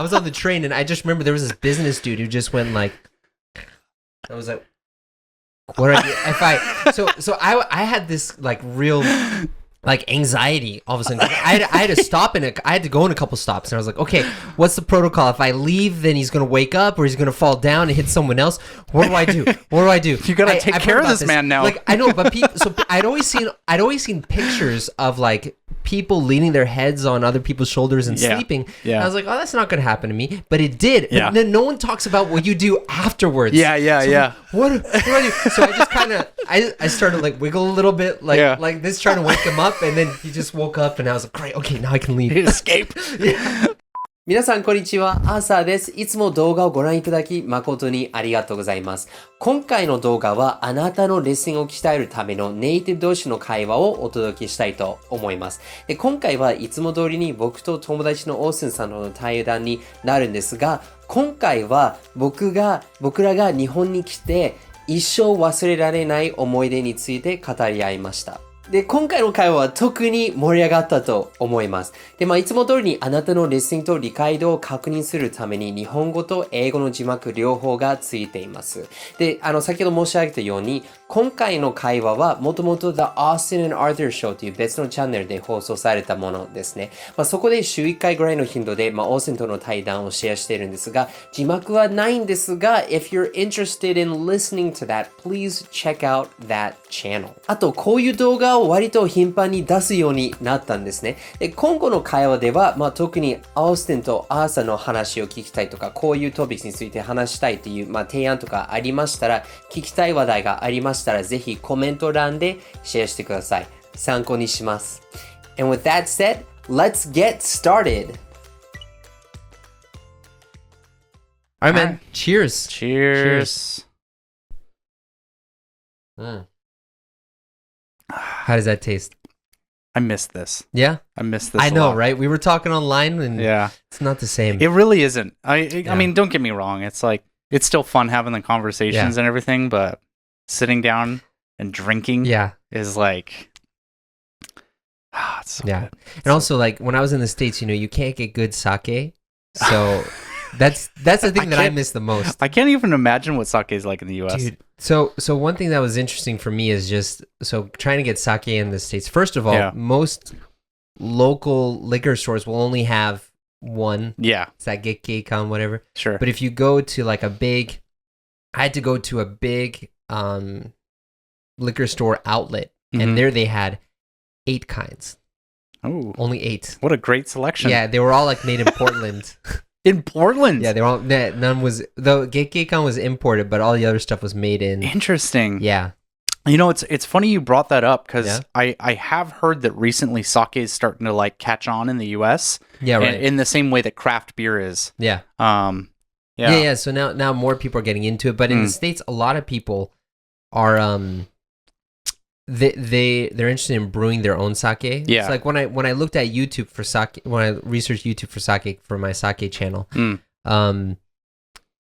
I was on the train and I just remember there was this business dude who just went like, I was like, what do I do? I had this like real like anxiety all of a sudden. I had to stop I had to go in a couple stops and I was like, okay, what's the protocol? If I leave, then he's going to wake up or he's going to fall down and hit someone else. What do I do? What do I do? You got to take care of this man now. Like, I know, but so I'd always seen pictures of like people leaning their heads on other people's shoulders and sleeping. Yeah. And I was like, oh, that's not going to happen to me. But it did. Yeah. And then no one talks about what you do afterwards. Yeah. What do I do? So I just kind of, I started like wiggle a little bit, like this, trying to wake him up. And then he just woke up and I was like, great, okay, now I can leave. Escape. Yeah. 皆さんこんにちは、アーサーです。いつも動画をご覧いただき誠にありがとうございます。今回の動画はあなたのレッスンを鍛えるためのネイティブ同士の会話をお届けしたいと思います。で、今回はいつも通りに僕と友達のオースティンさんとの対談になるんですが、今回は僕らが日本に来て一生忘れられない思い出について語り合いました。で、今回の会話は特に盛り上がったと思います。で、いつも通りにあなたのレッスンと理解度を確認するために日本語と英語の字幕両方がついています。で、先ほど申し上げたように、今回の会話はもともと The Austin and Arthur Show という別のチャンネルで放送されたものですね。そこで週1回ぐらいの頻度で、オースティンとの対談をシェアしているんですが、字幕はないんですが、if you're interested in listening to that, please check out that channel. あと、こういう動画を割と頻繁に出すようになったんですね。で、今後の会話では、特にオースティンとアーサーの話を聞きたいとか、こういうトピックについて話したいという、提案とかありましたら、聞きたい話題がありましたら、ぜひコメント欄でシェアしてください。参考にします。And with that said, let's get started. Alright, man. Cheers. Cheers. How does that taste? I miss this. Yeah? I miss this. I know, right? We were talking online and it's not the same. It really isn't. I mean, don't get me wrong. It's like, it's still fun having the conversations and everything, but sitting down and drinking is like, it's so good. And also, like, when I was in the States, you can't get good sake. So that's the thing that I miss the most. I can't even imagine what sake is like in the US. Dude, so one thing that was interesting for me is just, trying to get sake in the States. First of all, most local liquor stores will only have one. Yeah. It's that Gekkeikan, whatever. Sure. But if you go to like I had to go to a big liquor store outlet, and there they had 8 kinds. Oh. Only 8. What a great selection. Yeah, they were all like made in Portland. In Portland? Yeah, they were all, none was, though Gekkeikan was imported, but all the other stuff was made in. Interesting. Yeah. It's funny you brought that up because I have heard that recently sake is starting to like catch on in the US. Yeah, right. In the same way that craft beer is. Yeah. Yeah. So now more people are getting into it, but in the States, a lot of people are they're interested in brewing their own sake. Yeah. It's like when I looked at YouTube for sake, when I researched YouTube for sake for my sake channel,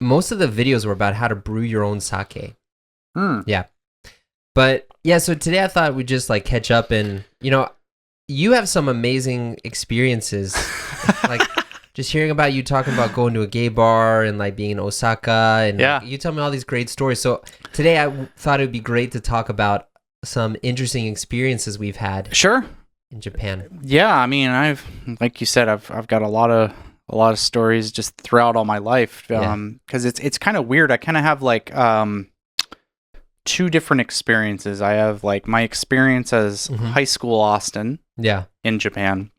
most of the videos were about how to brew your own sake. Yeah. But yeah, so today I thought we'd just like catch up and, you have some amazing experiences. Like just hearing about you talking about going to a gay bar and like being in Osaka and like, you tell me all these great stories. So today I thought it would be great to talk about some interesting experiences we've had. Sure. In Japan. Yeah, I mean, like you said, I've got a lot of stories just throughout all my life. Because it's kind of weird. I kind of have like 2 different experiences. I have like my experience as high school Austin. Yeah. In Japan.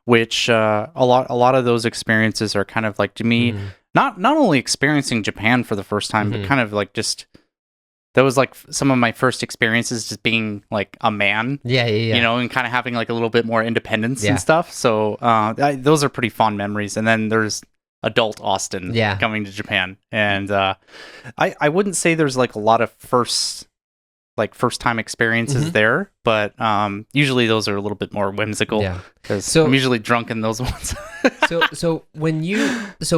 Which a lot of those experiences are kind of like to me not only experiencing Japan for the first time, but kind of like just that was like some of my first experiences just being like a man. Yeah. And kind of having like a little bit more independence and stuff. So those are pretty fond memories. And then there's adult Austin coming to Japan. And I wouldn't say there's like a lot of first time experiences there, but usually those are a little bit more whimsical because I'm usually drunk in those ones. so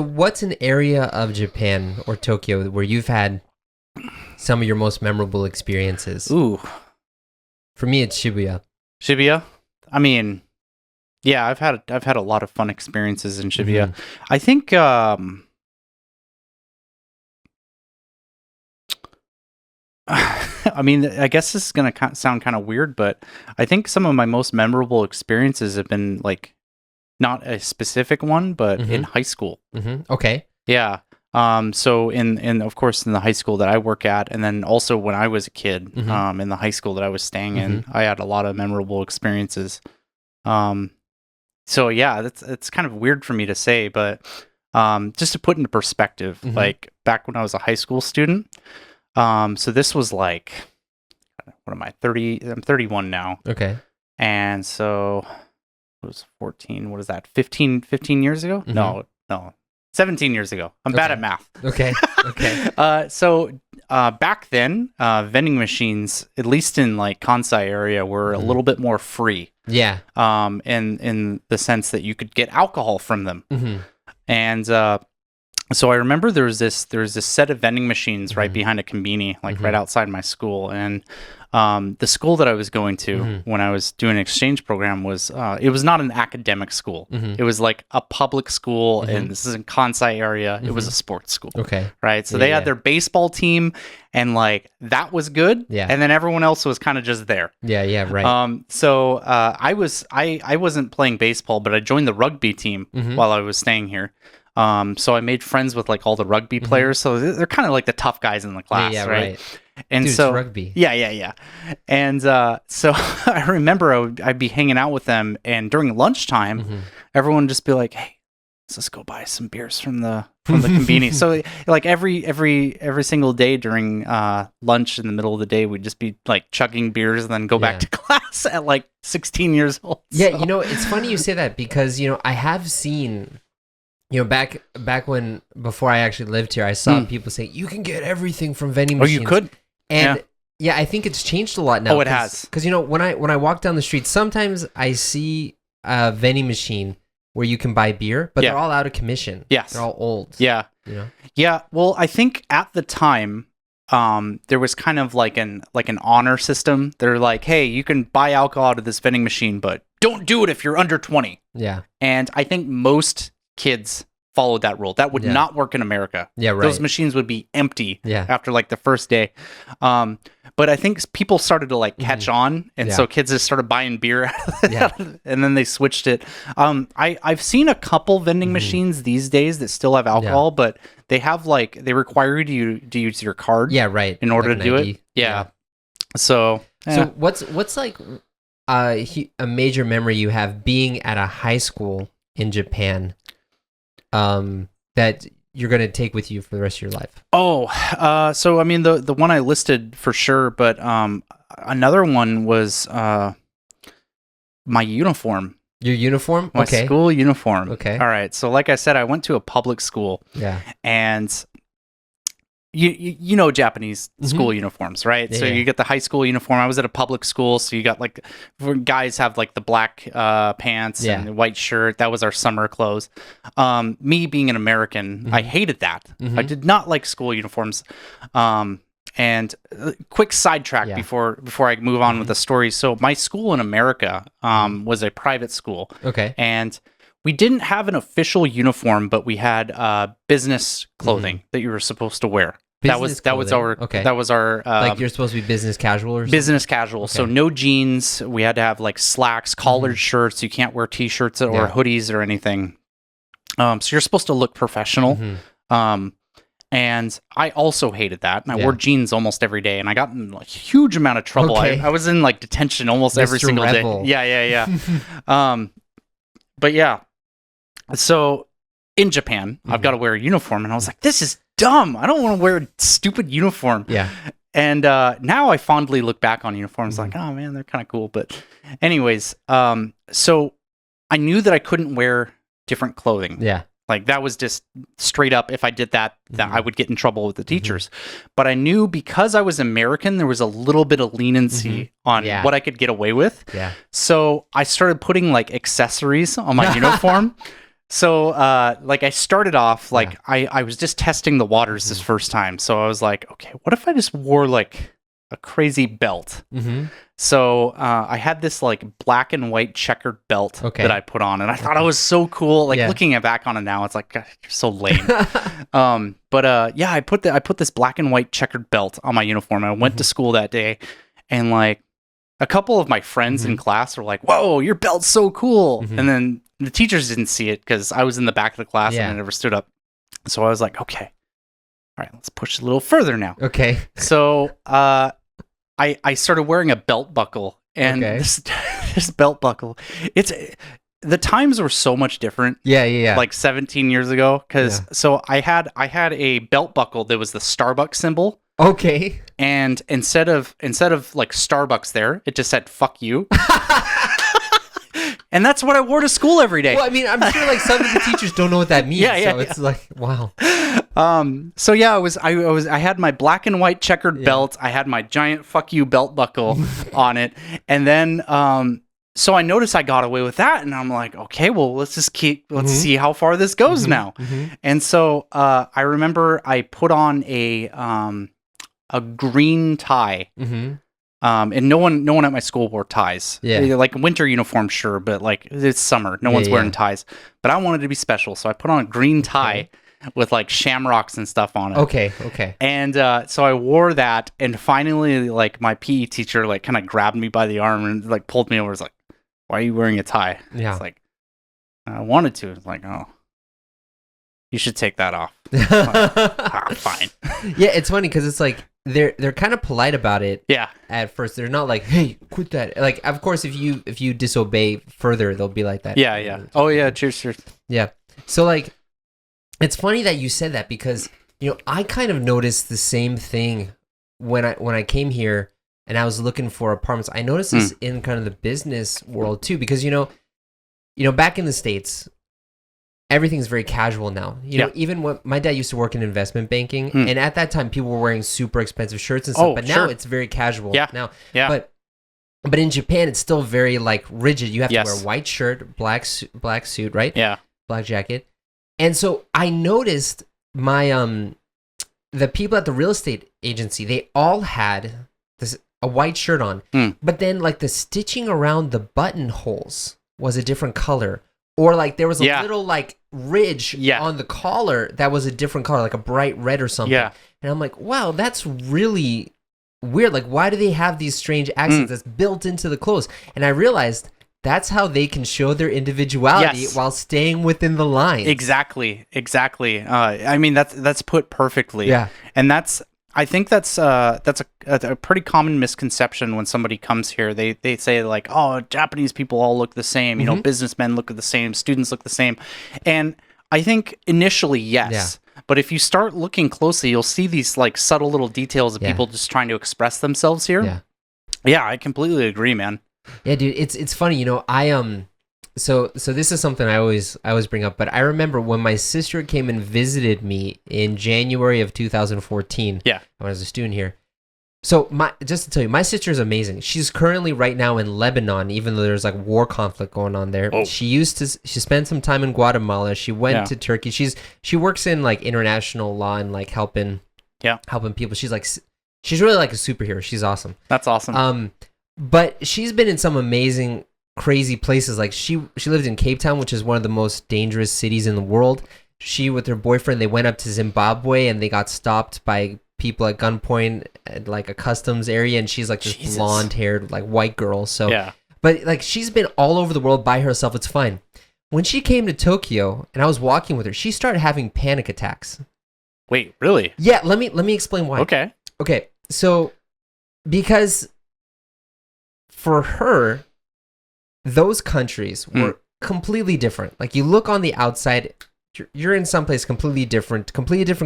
what's an area of Japan or Tokyo where you've had some of your most memorable experiences? Ooh. For me, it's Shibuya. Shibuya? I mean, Yeah, I've had a lot of fun experiences in Shibuya. I think I mean, I guess this is going to sound kind of weird, but I think some of my most memorable experiences have been like not a specific one, but in high school. Okay. Yeah. So in of course in the high school that I work at, and then also when I was a kid, in the high school that I was staying in, I had a lot of memorable experiences. So yeah, it's kind of weird for me to say, but just to put into perspective, like back when I was a high school student, so this was like, what am I, 30? I'm 31 now. Okay. And so it was 14. What is that? 15 years ago? No. 17 years ago. I'm bad at math. Okay. So back then, vending machines, at least in like Kansai area, were a little bit more free. Yeah. In the sense that you could get alcohol from them. And so I remember there was this set of vending machines right behind a konbini, like right outside my school. And the school that I was going to when I was doing an exchange program was it was not an academic school. It was like a public school, and this is in Kansai area. It was a sports school. Okay. Right. So they had their baseball team, and like that was good. Yeah. And then everyone else was kind of just there. Yeah. Right. So I wasn't playing baseball, but I joined the rugby team while I was staying here. So I made friends with like all the rugby players. So they're kind of like the tough guys in the class, right? And Dude, so it's rugby. Yeah. And so I remember I'd be hanging out with them, and during lunchtime, everyone would just be like, "Hey, let's go buy some beers from the konbini." So like every single day during lunch in the middle of the day, we'd just be like chugging beers and then go back to class at like 16 years old. Yeah, so. It's funny you say that because I have seen. Back when before I actually lived here, I saw people saying you can get everything from vending machines. Oh, you could, and I think it's changed a lot now. Oh, it has. Because when I walk down the street, sometimes I see a vending machine where you can buy beer, but they're all out of commission. Yes, they're all old. Yeah, yeah. Well, I think at the time, there was kind of like an honor system. They're like, hey, you can buy alcohol out of this vending machine, but don't do it if you're under 20. Yeah, and I think most kids followed that rule. That would not work in America. Yeah, right. Those machines would be empty after like the first day. But I think people started to like catch on, and so kids just started buying beer, and then they switched it. I've seen a couple vending machines these days that still have alcohol, but they have like they require you to use your card. Yeah, right. In order like to do ID. it. Yeah. So what's like a major memory you have being at a high school in Japan? That you're going to take with you for the rest of your life? So I mean the one I listed for sure, but another one was my uniform. Your uniform? My school uniform. Okay. All right. So like I said, I went to a public school. Yeah. And you know Japanese school uniforms, right? So you get the high school uniform. I was at a public school, so you got like guys have like the black pants and the white shirt. That was our summer clothes. Me being an American, I hated that. I did not like school uniforms. And quick sidetrack before I move on with the story. So my school in America was a private school. Okay. And we didn't have an official uniform, but we had business clothing that you were supposed to wear. That was our like you're supposed to be business casual or something? Business casual. Okay. So no jeans. We had to have like slacks, collared shirts. You can't wear t-shirts or hoodies or anything. So you're supposed to look professional. And I also hated that. And I wore jeans almost every day, and I got in a huge amount of trouble. Okay. I was in like detention almost every single Rebel. day. Yeah. But yeah. So in Japan, I've got to wear a uniform, and I was like, this is dumb. I don't want to wear a stupid uniform. Yeah. And now I fondly look back on uniforms like, oh man, they're kind of cool. But anyways, so I knew that I couldn't wear different clothing. Yeah. Like that was just straight up. If I did that, I would get in trouble with the teachers. But I knew because I was American, there was a little bit of leniency on what I could get away with. Yeah. So I started putting like accessories on my uniform. So like I started off like I was just testing the waters this first time. So I was like, okay, what if I just wore like a crazy belt. Mm-hmm. So I had this like black and white checkered belt that I put on, and I thought it was so cool. Like looking back on it now, it's like God, you're so lame. I put this black and white checkered belt on my uniform. And I went to school that day, and like a couple of my friends in class were like, "Whoa, your belt's so cool!" And then the teachers didn't see it because I was in the back of the class and I never stood up. So I was like, "Okay, all right, let's push a little further now." Okay. So I started wearing a belt buckle, and this belt buckle, the times were so much different. Yeah. Like 17 years ago, because so I had a belt buckle that was the Starbucks symbol. Okay. And instead of like Starbucks there, it just said "fuck you." And that's what I wore to school every day. Well, I mean, I'm sure like some of the teachers don't know what that means. So it's like, wow. So yeah, I had my black and white checkered belt. I had my giant "fuck you" belt buckle on it, and then so I noticed I got away with that, and I'm like, okay, well, let's see how far this goes now. And so I remember I put on a green tie. And no one at my school wore ties. Like winter uniform, sure, but like it's summer, no one's wearing ties. But I wanted to be special, so I put on a green tie with like shamrocks and stuff on it. Okay. And so I wore that, and finally, like my PE teacher, like kind of grabbed me by the arm and like pulled me over. It's like, "Why are you wearing a tie?" It's like, I wanted to. It's like, "Oh, you should take that off." Like, fine. Yeah, it's funny because it's like they're kind of polite about it. Yeah. At first, they're not like, "Hey, quit that." Like, of course, if you disobey further, they'll be like that. Yeah. Oh yeah, cheers. Yeah. So like, it's funny that you said that because I kind of noticed the same thing when I came here and I was looking for apartments. I noticed this in kind of the business world too, because back in the States, everything's very casual now. Even when my dad used to work in investment banking, and at that time people were wearing super expensive shirts and stuff. But now it's very casual. Now, but in Japan it's still very like rigid. You have to wear a white shirt, black suit, right? Yeah, black jacket. And so I noticed my the people at the real estate agency, they all had a white shirt on, but then like the stitching around the buttonholes was a different color. Or like there was a little like ridge on the collar that was a different color, like a bright red or something. And I'm like, wow, that's really weird. Like, why do they have these strange accents that's built into the clothes? And I realized that's how they can show their individuality while staying within the lines. Exactly. I mean, that's put perfectly. Yeah. And I think that's a pretty common misconception when somebody comes here. They say like, "Oh, Japanese people all look the same. Businessmen look the same, students look the same." And I think initially, yes. But if you start looking closely, you'll see these like subtle little details of people just trying to express themselves here. Yeah, I completely agree, man. Yeah, dude, it's funny. I So this is something I always bring up, but I remember when my sister came and visited me in January of 2014. Yeah. When I was a student here. So just to tell you, my sister is amazing. She's currently right now in Lebanon, even though there's like war conflict going on there. Oh. She spent some time in Guatemala. She went to Turkey. She works in like international law and like helping people. She's really like a superhero. She's awesome. That's awesome. But she's been in some amazing, crazy places. Like she lived in Cape Town, which is one of the most dangerous cities in the world. She with her boyfriend, they went up to Zimbabwe and they got stopped by people at gunpoint at like a customs area, and she's like this blonde-haired like white girl. So but like she's been all over the world by herself. It's fine. When she came to Tokyo and I was walking with her, she started having panic attacks. Wait, really? Yeah, let me explain why. Okay. So because for her, those countries were completely different. Like you look on the outside, you're in some place completely different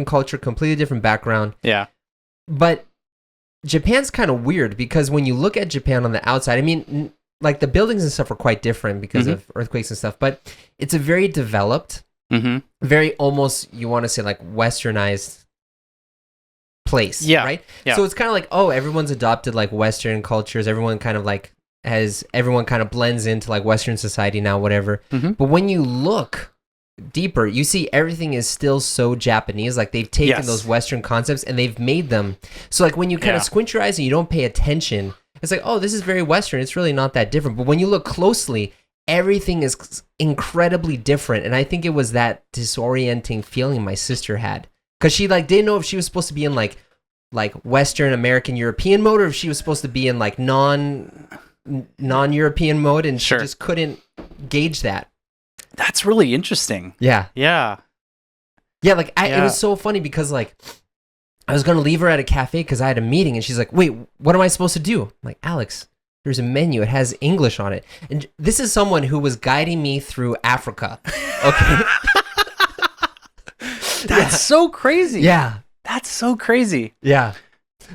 culture, completely different background. Yeah. But Japan's kind of weird because when you look at Japan on the outside, I mean, like the buildings and stuff are quite different because of earthquakes and stuff, but it's a very developed, very almost, you want to say like westernized place, right? Yeah. So it's kind of like, oh, everyone's adopted like Western cultures. Everyone kind of blends into like Western society now, whatever. But when you look deeper, you see everything is still so Japanese. Like they've taken those Western concepts and they've made them. So like when you kind of squint your eyes and you don't pay attention, it's like, oh, this is very Western. It's really not that different. But when you look closely, everything is incredibly different. And I think it was that disorienting feeling my sister had. Because she like didn't know if she was supposed to be in like Western American European mode or if she was supposed to be in like non-European mode, and she just couldn't gauge that. That's really interesting. Yeah. Yeah. Yeah, like it was so funny because like I was going to leave her at a cafe because I had a meeting and she's like, wait, what am I supposed to do? I'm like, Alex, there's a menu. It has English on it. And this is someone who was guiding me through Africa. Okay. That's so crazy. Yeah. That's so crazy. Yeah.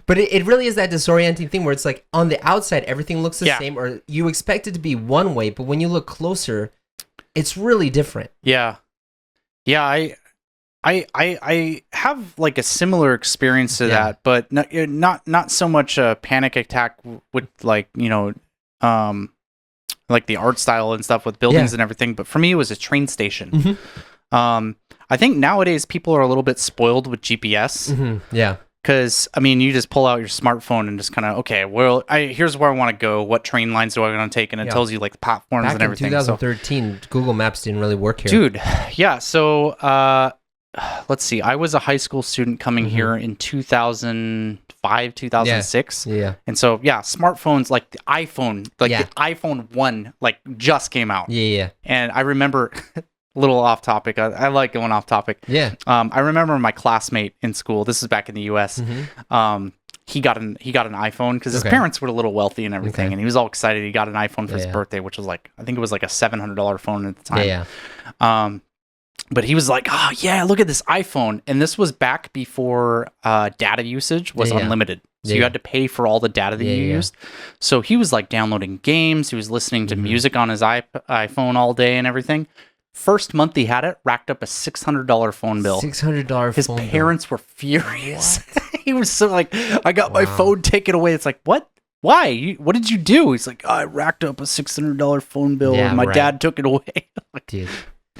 But it really is that disorienting thing where it's like on the outside, everything looks the same, or you expect it to be one way, but when you look closer, it's really different. Yeah. Yeah. I have like a similar experience to that, but not so much a panic attack with like, like the art style and stuff with buildings and everything. But for me, it was a train station. Mm-hmm. I think nowadays people are a little bit spoiled with GPS. Mm-hmm. Yeah. Because, I mean, you just pull out your smartphone and just kind of, okay, well, here's where I want to go. What train lines do I want to take? And it tells you, like, the platforms Back and everything. In 2013, Google Maps didn't really work here. Dude, yeah. So, let's see. I was a high school student coming here in 2005, 2006. Yeah. And so, smartphones, like the iPhone, the iPhone 1, like, just came out. Yeah. And I remember... little off topic. I like going off topic. Yeah. I remember my classmate in school. This is back in the U.S. Mm-hmm. He got an iPhone because his parents were a little wealthy and everything, and he was all excited. He got an iPhone for his birthday, which was like, I think it was like a $700 phone at the time. Yeah. But he was like, oh yeah, look at this iPhone, and this was back before data usage was unlimited. So you had to pay for all the data that you used. So he was like downloading games. He was listening to music on his iPhone all day and everything. First month he had it, racked up a $600 phone bill. $600 His phone bill. parents were furious. He was so like, I got my phone taken away. It's like, what? Why? What did you do? He's like, I racked up a $600 phone bill and my dad took it away. Dude.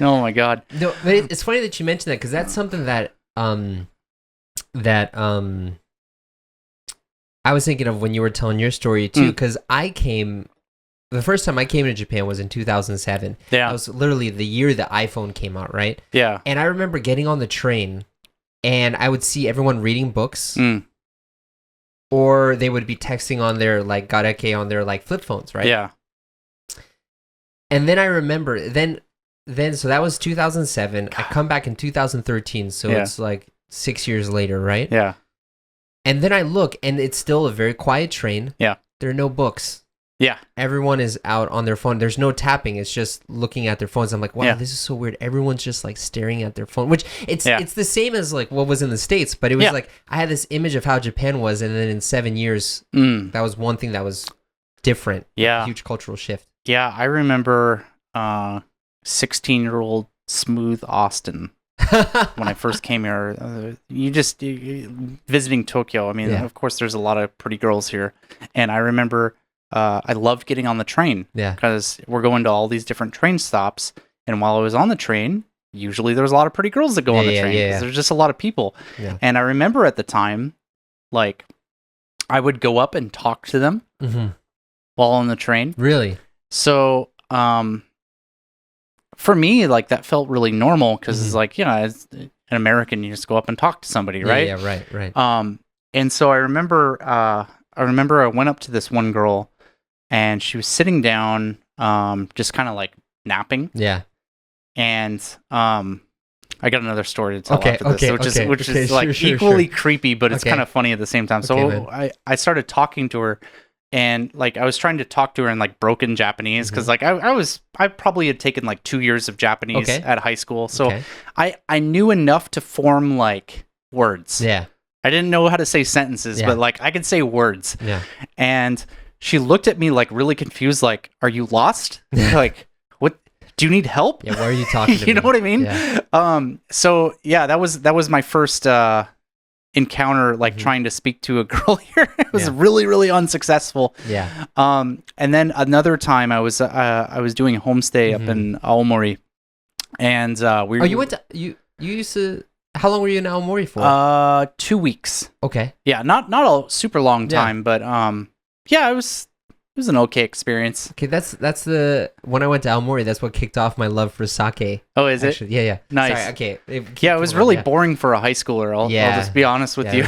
Oh my God. No, but it's funny that you mentioned that because that's something that I was thinking of when you were telling your story too, because the first time I came to Japan was in 2007. Yeah. That was literally the year the iPhone came out, right? Yeah. And I remember getting on the train and I would see everyone reading books or they would be texting on their like garake on their like flip phones, right? Yeah. And then I remember then so that was 2007. God. I come back in 2013, so it's like 6 years later, right? Yeah. And then I look and it's still a very quiet train. Yeah. There are no books. Yeah. Everyone is out on their phone. There's no tapping. It's just looking at their phones. I'm like, wow, this is so weird. Everyone's just like staring at their phone, which it's the same as like what was in the States, but it was like I had this image of how Japan was, and then in 7 years, that was one thing that was different. Yeah. A huge cultural shift. Yeah, I remember 16-year-old smooth Austin when I first came here. You visiting Tokyo. I mean, of course, there's a lot of pretty girls here, and I remember. I loved getting on the train because we're going to all these different train stops. And while I was on the train, usually there's a lot of pretty girls that go on the train because there's just a lot of people. Yeah. And I remember at the time, like, I would go up and talk to them while on the train. Really? So, for me, like, that felt really normal because it's like, as an American, you just go up and talk to somebody, right? Yeah, right. And so I remember I went up to this one girl and she was sitting down, just kind of like napping. Yeah. And I got another story to tell after this, which is like equally creepy, but it's kind of funny at the same time. So I started talking to her, and like I was trying to talk to her in like broken Japanese because like I probably had taken like 2 years of Japanese at high school, so I knew enough to form like words. Yeah. I didn't know how to say sentences, but like I could say words. Yeah. And she looked at me like really confused, like, "Are you lost? Like, what? Do you need help? Yeah, why are you talking to me?" You know what I mean? Yeah. So yeah, that was my first encounter, like trying to speak to a girl here. It was really, really unsuccessful. Yeah. And then another time I was doing a homestay up in Aomori, And we. Oh, you went to you used to. How long were you in Aomori for? 2 weeks. Okay. Yeah, not a super long time, but yeah, it was an okay experience. Okay, that's the when I went to Aomori, that's what kicked off my love for sake. Oh, is actually. it? Yeah. Nice. Sorry, okay. Yeah, it was really boring for a high schooler. I'll just be honest with you.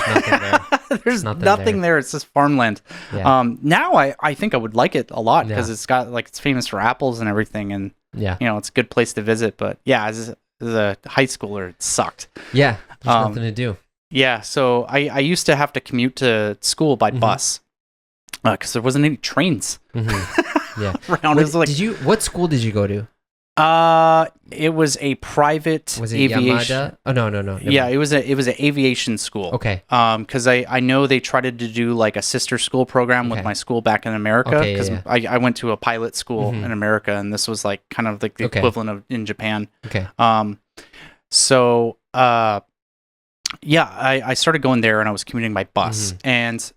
There's nothing there. It's just farmland. Yeah. Now I think I would like it a lot because it's got it's famous for apples and everything, and it's a good place to visit. But yeah, as a high schooler, it sucked. Yeah, there's nothing to do. Yeah, so I used to have to commute to school by bus because there wasn't any trains. Yeah. Around. What school did you go to? It was a private aviation. Yamada? Oh no. Yeah, it was an aviation school. Okay. Because I know they tried to do like a sister school program with my school back in America. Because I went to a pilot school in America, and this was like kind of like the equivalent of in Japan. Okay. So I started going there, and I was commuting by bus, and.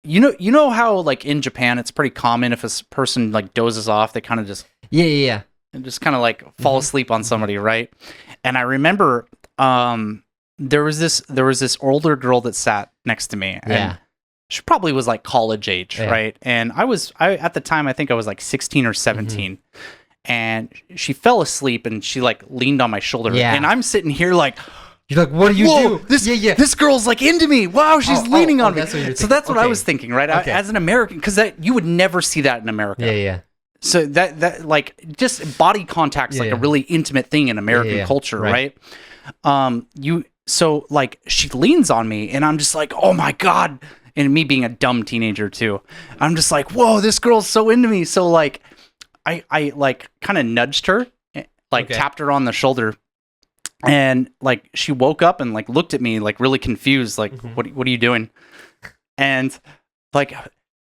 You know how like in Japan it's pretty common if a person like dozes off, they kind of just and just kind of like fall asleep on somebody, right? And I remember there was this older girl that sat next to me, and she probably was like college age, right? And I at the time I think I was like 16 or 17, and she fell asleep and she like leaned on my shoulder, and I'm sitting here like. You're like, what do you do? This girl's like into me. Wow, she's leaning on me. So that's what I was thinking, right? As an American, because you would never see that in America. Yeah. So that like just body contact's like a really intimate thing in American culture, right? So like she leans on me, and I'm just like, oh my god, and me being a dumb teenager too, I'm just like, whoa, this girl's so into me. So like, I like kind of nudged her, like tapped her on the shoulder. And like she woke up and like looked at me like really confused, like what are you doing? And like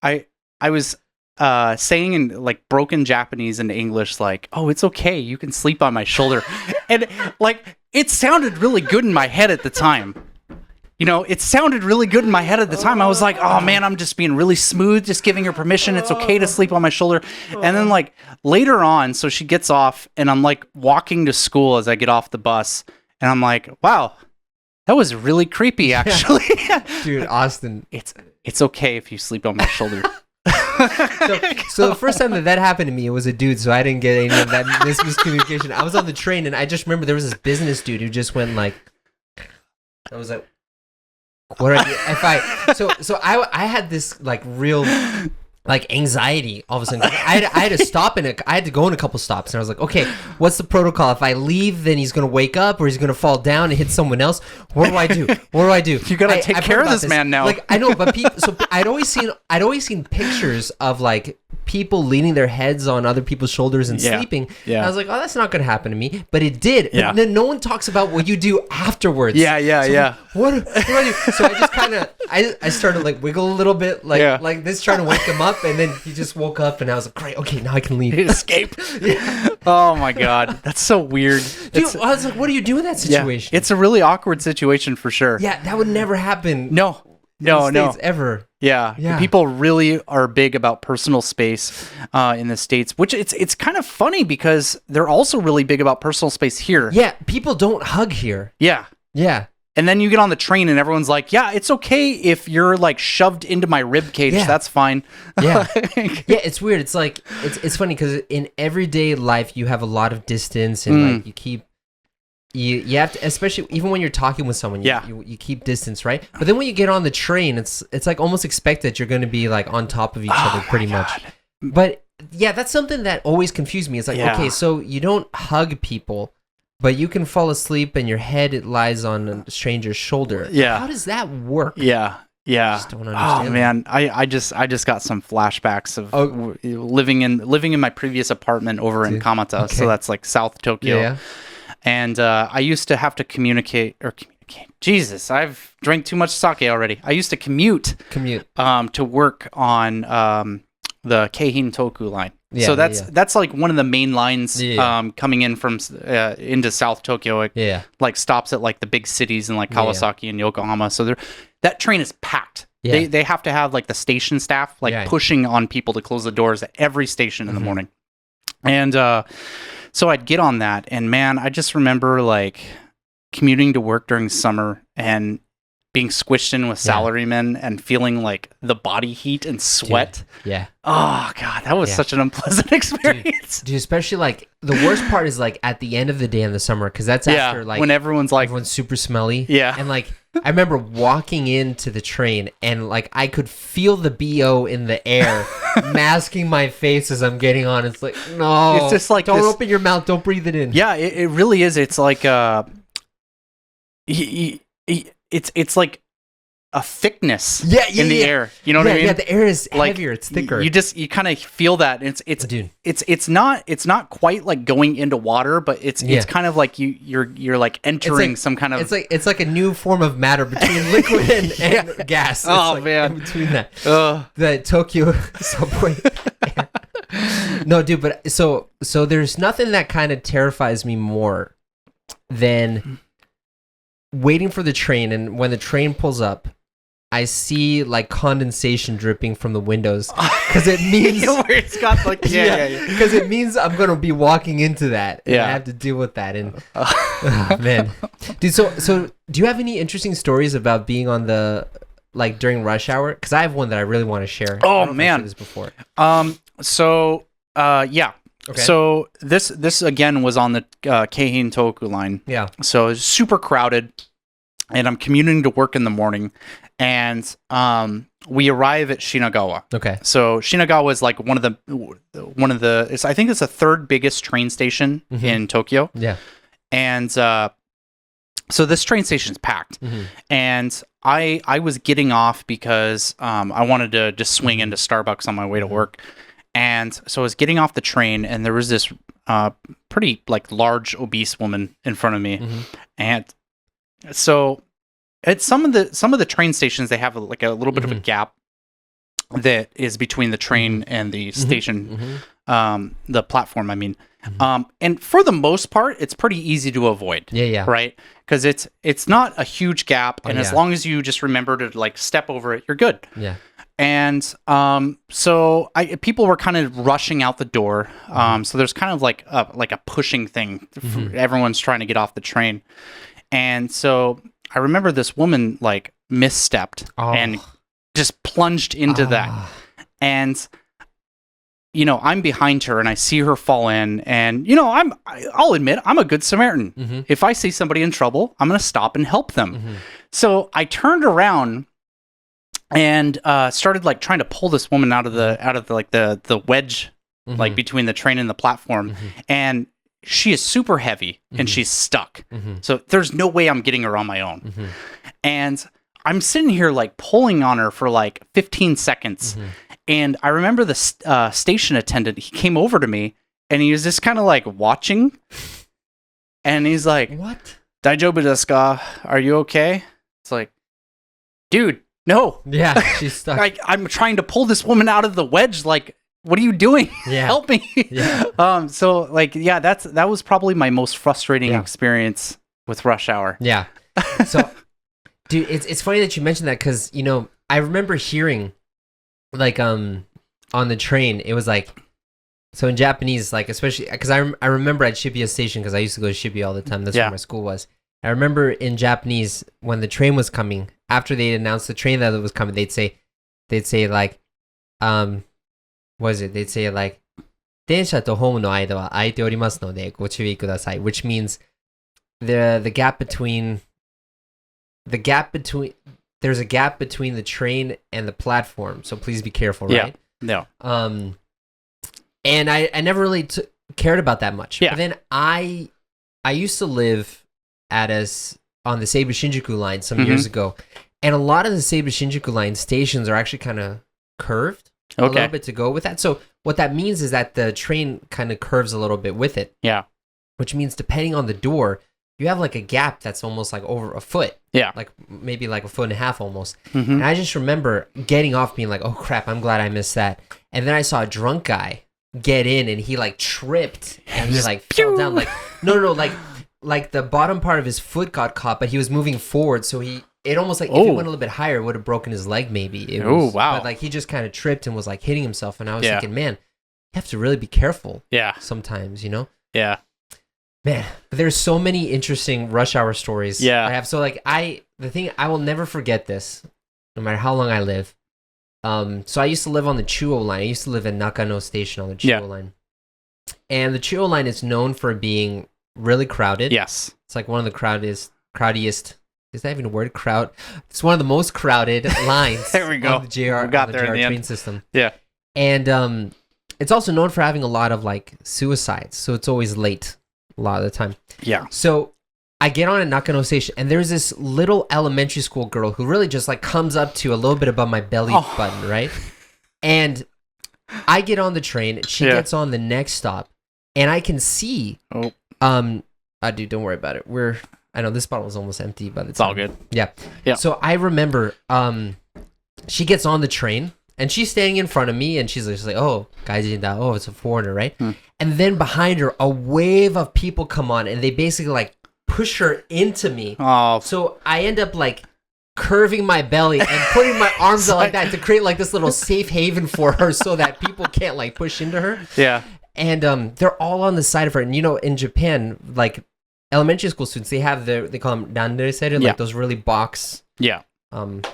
I was saying in like broken Japanese and English like, oh, it's okay, you can sleep on my shoulder. And like it sounded really good in my head at the time. It sounded really good in my head at the time. I was like, oh man, I'm just being really smooth, just giving her permission. It's okay to sleep on my shoulder. And then like later on, so she gets off and I'm like walking to school as I get off the bus. And I'm like, wow, that was really creepy actually. Dude, Austin. It's okay if you sleep on my shoulder. So the first time that happened to me, it was a dude, so I didn't get any of that miscommunication. I was on the train and I just remember there was this business dude who just went like, I was like, what are you, I had this like real like anxiety all of a sudden. I had to stop I had to go in a couple stops, and I was like, okay, what's the protocol? If I leave, then he's gonna wake up or he's gonna fall down and hit someone else. What do I do? You gotta take care of this man now. Like I know, but so I'd always seen pictures of like people leaning their heads on other people's shoulders and sleeping. Yeah. And I was like, oh, that's not gonna happen to me, but it did. Yeah. And then no one talks about what you do afterwards. Yeah. What do I do? So I just kind of I started like wiggle a little bit, like this, trying to wake him up, and then he just woke up, and I was like, great, okay, now I can leave. Escape. Oh my god, that's so weird. Dude, I was like, what do you do in that situation? It's a really awkward situation for sure. Yeah, that would never happen. No, ever. Yeah. People really are big about personal space in the States, which it's kind of funny because they're also really big about personal space here. Yeah, people don't hug here. Yeah. And then you get on the train and everyone's like, yeah, it's okay if you're like shoved into my rib cage. Yeah. That's fine. Yeah. It's weird. It's like, it's funny because in everyday life, you have a lot of distance and like you keep, you have to, especially even when you're talking with someone, you keep distance, right? But then when you get on the train, it's like almost expect that you're going to be like on top of each other pretty much. But yeah, that's something that always confused me. It's like, okay, so you don't hug people, but you can fall asleep and your head lies on a stranger's shoulder. Yeah. How does that work? Yeah. I just don't understand. Oh man, I just got some flashbacks of living in my previous apartment over in Kamata. Okay. So that's like South Tokyo. Yeah. And I used to have to communicate. Jesus, I've drank too much sake already. I used to commute to work on the Keihin Toku line. Yeah, so that's like one of the main lines coming in from into South Tokyo. It like stops at like the big cities in like Kawasaki and Yokohama. So that train is packed. Yeah. They have to have like the station staff like pushing on people to close the doors at every station in the morning. And So I'd get on that, and man, I just remember like commuting to work during summer and being squished in with salarymen and feeling like the body heat and sweat. Dude, yeah. Oh God, that was such an unpleasant experience. Dude, especially like the worst part is like at the end of the day in the summer, because that's after like when everyone's super smelly. Yeah. And like I remember walking into the train and like I could feel the BO in the air masking my face as I'm getting on. It's like, no, it's just like don't open your mouth, don't breathe it in. Yeah, it really is. It's like it's like a thickness in the air. You know what I mean? Yeah, the air is like, heavier, it's thicker. You kind of feel that. It's not quite like going into water, but it's kind of like you're like entering some kind of it's like a new form of matter between liquid and gas. Oh man. In between that. The Tokyo subway. No, dude, but so there's nothing that kind of terrifies me more than waiting for the train, and when the train pulls up, I see like condensation dripping from the windows because it means where it's got like because it means I'm gonna be walking into that. And I have to deal with that. And man, dude. So do you have any interesting stories about being on the like during rush hour? Because I have one that I really want to share. Oh man, this before. Yeah. Okay. So this again was on the Keihin Toku line. Yeah. So it's super crowded, and I'm commuting to work in the morning, and we arrive at Shinagawa. Okay. So Shinagawa is like one of the I think it's the third biggest train station in Tokyo. Yeah. And so this train station is packed, and I was getting off because I wanted to just swing into Starbucks on my way to work. And so I was getting off the train, and there was this pretty like large obese woman in front of me, and so at some of the train stations they have like a little bit of a gap that is between the train and the station, the platform. I mean, and for the most part, it's pretty easy to avoid. Yeah. Right, because it's not a huge gap, and as long as you just remember to like step over it, you're good. Yeah. And so people were kind of rushing out the door. So there's kind of like a pushing thing. Everyone's trying to get off the train. And so I remember this woman like misstepped and just plunged into that. And I'm behind her and I see her fall in. And I'll admit I'm a good Samaritan. If I see somebody in trouble, I'm going to stop and help them. So I turned around and started like trying to pull this woman out of the wedge like between the train and the platform, and she is super heavy and she's stuck. So there's no way I'm getting her on my own. And I'm sitting here like pulling on her for like 15 seconds. And I remember the station attendant, he came over to me and he was just kind of like watching, and he's like, "What? Daijoubu desu ka? Are you okay?" It's like, dude, no. Yeah, she's stuck. Like, I'm trying to pull this woman out of the wedge. Like, what are you doing? Yeah. Help me. Yeah. So like, yeah, that was probably my most frustrating experience with rush hour. Yeah. So, dude, it's funny that you mentioned that because I remember hearing like on the train it was like, so in Japanese, like especially because I remember at Shibuya Station, because I used to go to Shibuya all the time. That's where my school was. I remember in Japanese when the train was coming, after they announced the train that it was coming, they'd say like, what is it? They'd say like, 電車とホームの間は空いておりますのでご注意ください, which means there's a gap between the train and the platform, so please be careful, right? Yeah. And I never really cared about that much. Yeah. But then I used to live on the Seibu Shinjuku line some years ago, and a lot of the Seibu Shinjuku line stations are actually kind of curved a little bit to go with that. So what that means is that the train kind of curves a little bit with it. Yeah. Which means depending on the door, you have like a gap that's almost like over a foot. Yeah. Like maybe like a foot and a half almost. And I just remember getting off being like, oh crap, I'm glad I missed that. And then I saw a drunk guy get in and he like tripped and he like fell down. Like, no, like the bottom part of his foot got caught, but he was moving forward. So it almost like if he went a little bit higher, it would have broken his leg maybe. Wow. But like he just kind of tripped and was like hitting himself. And I was thinking, man, you have to really be careful. Yeah. Sometimes, Yeah. Man, there's so many interesting rush hour stories. Yeah. I have. So like I will never forget this, no matter how long I live. So I used to live on the Chuo line. I used to live in Nakano Station on the Chuo line. And the Chuo line is known for being really crowded. Yes. It's like one of the crowdiest, is that even a word? Crowd. It's one of the most crowded lines. There we go. On the JR, we got on the there JR in the train end. system. Yeah. And it's also known for having a lot of like suicides. So it's always late a lot of the time. Yeah. So I get on at Nakano Station, and there's this little elementary school girl who really just like comes up to a little bit above my belly button, right? And I get on the train, and she gets on the next stop, and I can see. Dude, don't worry about it. I know this bottle is almost empty by the time. It's all good. Yeah. So I remember, she gets on the train, and she's standing in front of me, and she's just like, "Oh, oh, it's a foreigner, right?" And then behind her, a wave of people come on, and they basically like push her into me. So I end up like curving my belly and putting my arms out like that to create like this little safe haven for her so that people can't like push into her. Yeah. And they're all on the side of her. And you know, in Japan, like elementary school students, they have they call them randereseru, like those really box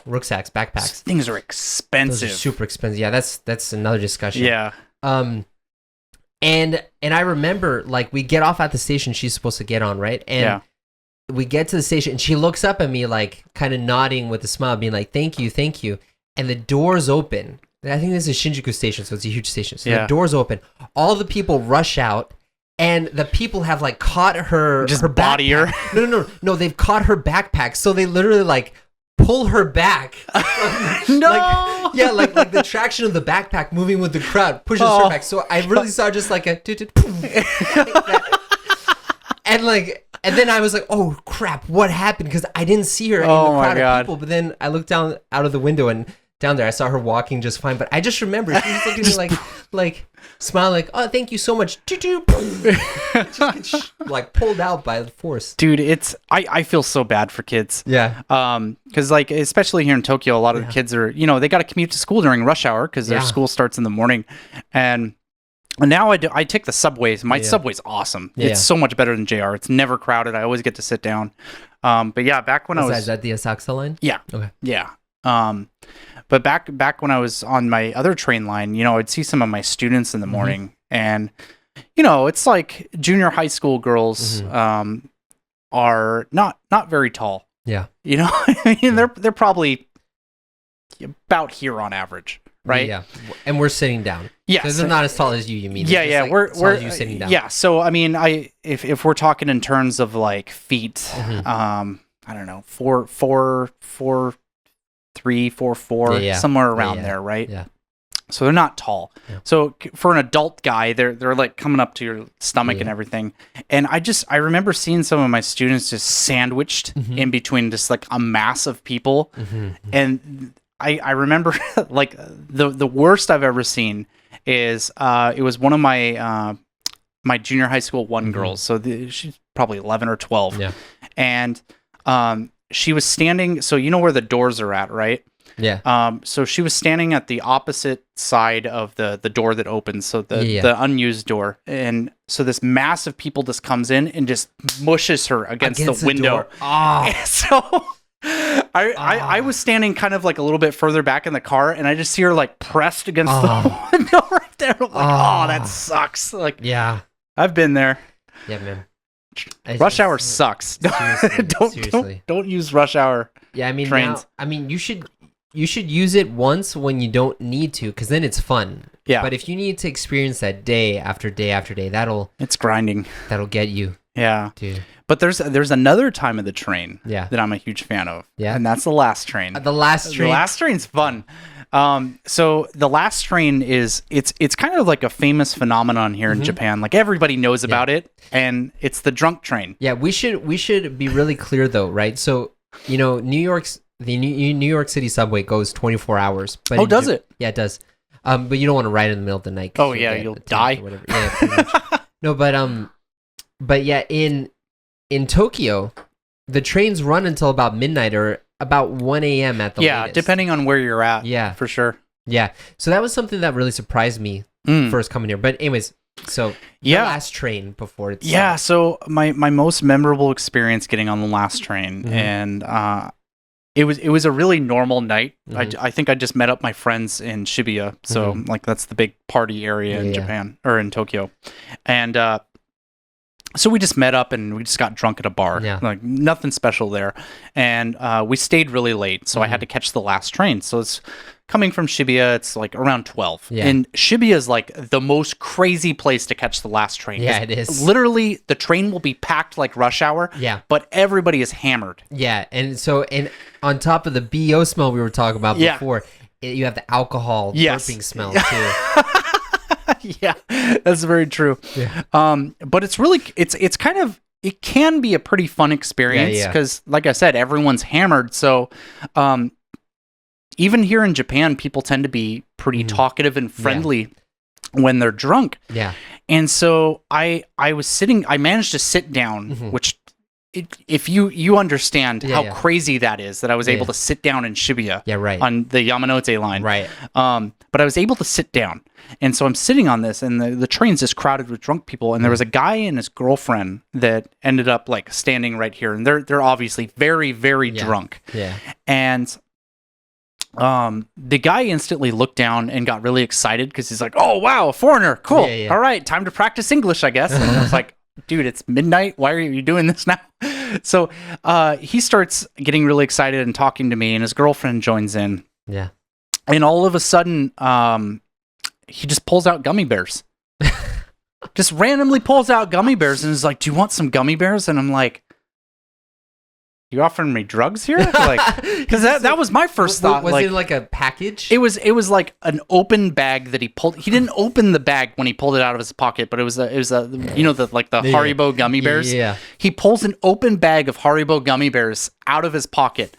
rucksacks, backpacks. Those things are expensive. Those are super expensive. Yeah, that's another discussion. Yeah. And I remember like we get off at the station she's supposed to get on, right? And we get to the station and she looks up at me like kind of nodding with a smile, being like, thank you. And the doors open. I think this is Shinjuku Station, so it's a huge station. So the doors open. All the people rush out, and the people have like caught her body her. No, they've caught her backpack. So they literally like pull her back. No. Like the traction of the backpack moving with the crowd pushes her back. So I really saw just like a and then I was like, oh crap, what happened? Because I didn't see her in the crowd of people. But then I looked down out of the window, and down there I saw her walking just fine. But I just remember she was looking at me like smiling like, oh, thank you so much. Like pulled out by the force. Dude, I feel so bad for kids. Yeah. Because like especially here in Tokyo, a lot of the kids are, they got to commute to school during rush hour because their school starts in the morning, and now I take the subways. My subway's awesome. It's so much better than JR. It's never crowded. I always get to sit down. But yeah, back when is that the Asakusa line? Yeah. Okay. Yeah. But back when I was on my other train line, I'd see some of my students in the morning, and it's like junior high school girls are not very tall. Yeah. I mean, they're probably about here on average, right? Yeah. And we're sitting down. Yeah. So they're not as tall as you mean. Yeah, like we're you sitting down. Yeah. So I mean, if we're talking in terms of like feet, I don't know, 4'3", 4'4", somewhere around there, right? Yeah. So they're not tall. Yeah. So for an adult guy, they're like coming up to your stomach and everything. And I remember seeing some of my students just sandwiched in between just like a mass of people. And I remember like the worst I've ever seen is it was one of my my junior high school girls. So she's probably 11 or 12. Yeah. And she was standing, so you know where the doors are at, right? Yeah. So she was standing at the opposite side of the door that opens, so the unused door. And so this mass of people just comes in and just mushes her against the window. Oh. So I was standing kind of like a little bit further back in the car, and I just see her like pressed against the window right there. I'm like, that sucks. Like, yeah, I've been there. Yeah, man. Rush hour sucks. Seriously. Don't use rush hour. Yeah, I mean, trains. You should use it once when you don't need to, because then it's fun. Yeah. But if you need to experience that day after day after day, it's grinding. That'll get you. Yeah. Dude. But there's another time of the train that I'm a huge fan of. Yeah. And that's the last train. The last train. The last train's fun. So the last train it's kind of like a famous phenomenon here in Japan. Like everybody knows about it, and it's the drunk train. Yeah, we should be really clear though, right? So, New York City subway goes 24 hours. But does it? Yeah, it does. But you don't want to ride in the middle of the night. Oh yeah, you'll die. Or whatever. Yeah, pretty much. No, but yeah, in Tokyo, the trains run until about midnight or about 1 a.m. at the latest. Depending on where you're at. Yeah. For sure. Yeah. So that was something that really surprised me first coming here. But anyways, So the last train before it stopped. So my most memorable experience getting on the last train, and it was a really normal night. I think I just met up my friends in Shibuya, so like that's the big party area in Japan or in Tokyo, and so we just met up and we just got drunk at a bar. Like nothing special there, and we stayed really late, so I had to catch the last train. So it's coming from Shibuya, it's like around 12. And Shibuya is like the most crazy place to catch the last train. Yeah, it is. Literally, the train will be packed like rush hour. But everybody is hammered. And on top of the BO smell we were talking about before, you have the alcohol burping smell too. That's very true. But it's really, it's kind of, it can be a pretty fun experience because, like I said, everyone's hammered. So, even here in Japan, people tend to be pretty talkative and friendly when they're drunk. And so I managed to sit down, which if you understand how crazy that is, that I was able to sit down in Shibuya on the Yamanote line. But I was able to sit down. And so I'm sitting on this, and the train's just crowded with drunk people. And there was a guy and his girlfriend that ended up like standing right here. And they're obviously very, very drunk. And the guy instantly looked down and got really excited because he's like, "Oh wow, a foreigner, cool! All right, time to practice English, I guess." And I was like, "Dude, it's midnight. Why are you doing this now?" So he starts getting really excited and talking to me, and his girlfriend joins in. And all of a sudden, he just pulls out gummy bears. Just randomly pulls out gummy bears and is like, "Do you want some gummy bears?" And I'm like, "You offering me drugs here?" Like, because that was my first thought. Was it like a package? It was like an open bag that he pulled. He didn't open the bag when he pulled it out of his pocket, but it was a the Haribo gummy bears. He pulls an open bag of Haribo gummy bears out of his pocket,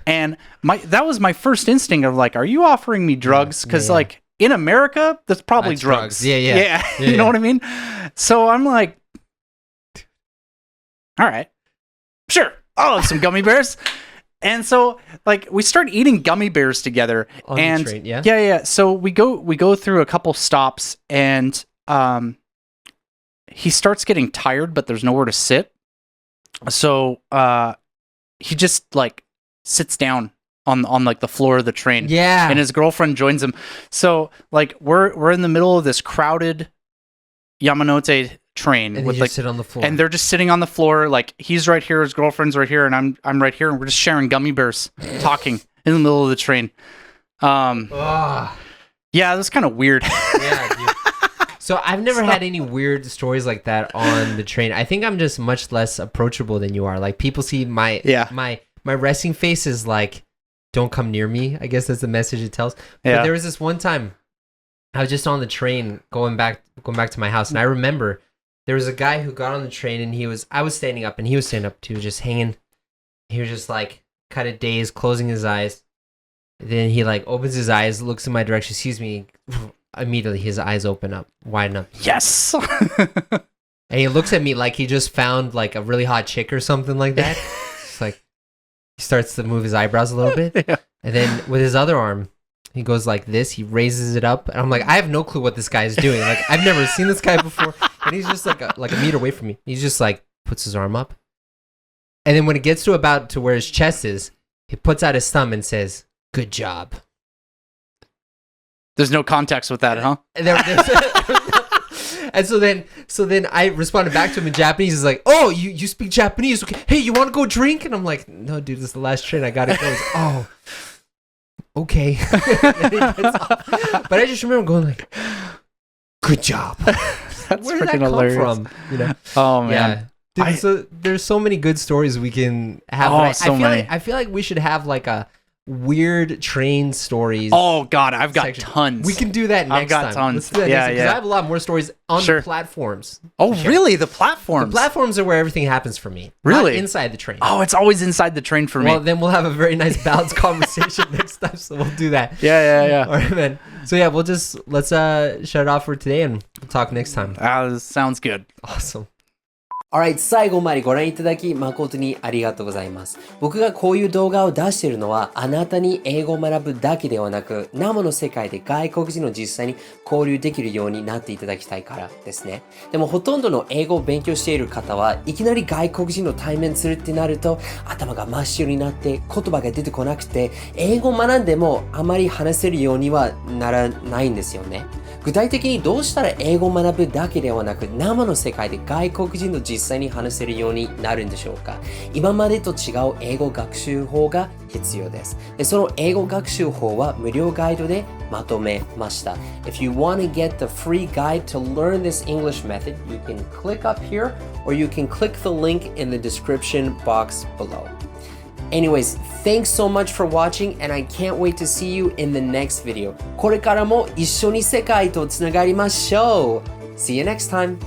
and that was my first instinct of like, "Are you offering me drugs?" Because like in America, that's probably drugs. You know what I mean? So I'm like, "All right, sure. I'll have some gummy bears." And so like we start eating gummy bears together on and the train, so we go through a couple stops, and he starts getting tired, but there's nowhere to sit. So he just like sits down on like the floor of the train. And his girlfriend joins him. So like we're in the middle of this crowded Yamanote train, and with like sit on the floor, and they're just sitting on the floor. Like he's right here, his girlfriend's right here, and I'm right here, and we're just sharing gummy bears, talking in the middle of the train. Yeah, it was kind of weird. Dude. So I've never had any weird stories like that on the train. I think I'm just much less approachable than you are. Like people see my resting face is like, "Don't come near me." I guess that's the message it tells. But there was this one time I was just on the train going back to my house, and I remember there was a guy who got on the train, and I was standing up, and he was standing up too, just hanging. He was just like kind of dazed, closing his eyes. Then he like opens his eyes, looks in my direction, sees me. Immediately his eyes open up, widen up. Yes. And he looks at me like he just found like a really hot chick or something like that. It's like he starts to move his eyebrows a little bit. And then with his other arm, he goes like this. He raises it up, and I'm like, I have no clue what this guy is doing. Like I've never seen this guy before, and he's just like a meter away from me. He's just like puts his arm up, and then when it gets to about to where his chest is, he puts out his thumb and says, "Good job." There's no context with that, huh? And so then I responded back to him in Japanese. He's like, "Oh, you speak Japanese? Okay. Hey, you want to go drink?" And I'm like, "No, dude, this is the last train. I gotta go." He's, "Oh, okay." But I just remember going like, "Good job." That's Where did that freaking come hilarious. from? You know? Oh man. Dude, so there's so many good stories we can have. I feel like we should have like a weird train stories. Oh god, I've got section. tons. We can do that next time. I've got tons. Let's do that next time, 'cause I have a lot more stories on the platforms. Oh really? The platforms? The platforms are where everything happens for me. Really? Not inside the train. Oh, it's always inside the train for me. Well, then we'll have a very nice balanced conversation next time, so we'll do that. Yeah. All right, man. So yeah, let's shut it off for today, and we'll talk next time. Sounds good. Awesome. Alright, 最後までご覧いただき誠にありがとうございます。僕がこういう動画を出しているのはあなたに英語を学ぶだけではなく生の世界で外国人の実際に交流できるようになっていただきたいからですね。でもほとんどの英語を勉強している方はいきなり外国人の対面するってなると頭が真っ白になって言葉が出てこなくて英語を学んでもあまり話せるようにはならないんですよね。具体的にどうしたら英語を学ぶだけではなく生の世界で外国人と実際に話せるようになるんでしょうか。今までと違う英語学習法が必要です。で、その英語学習法は無料ガイドでまとめました。If you want to get the free guide to learn this English method, you can click up here or you can click the link in the description box below.Anyways, thanks so much for watching and I can't wait to see you in the next video. これからも一緒に世界とつながりましょう. See you next time.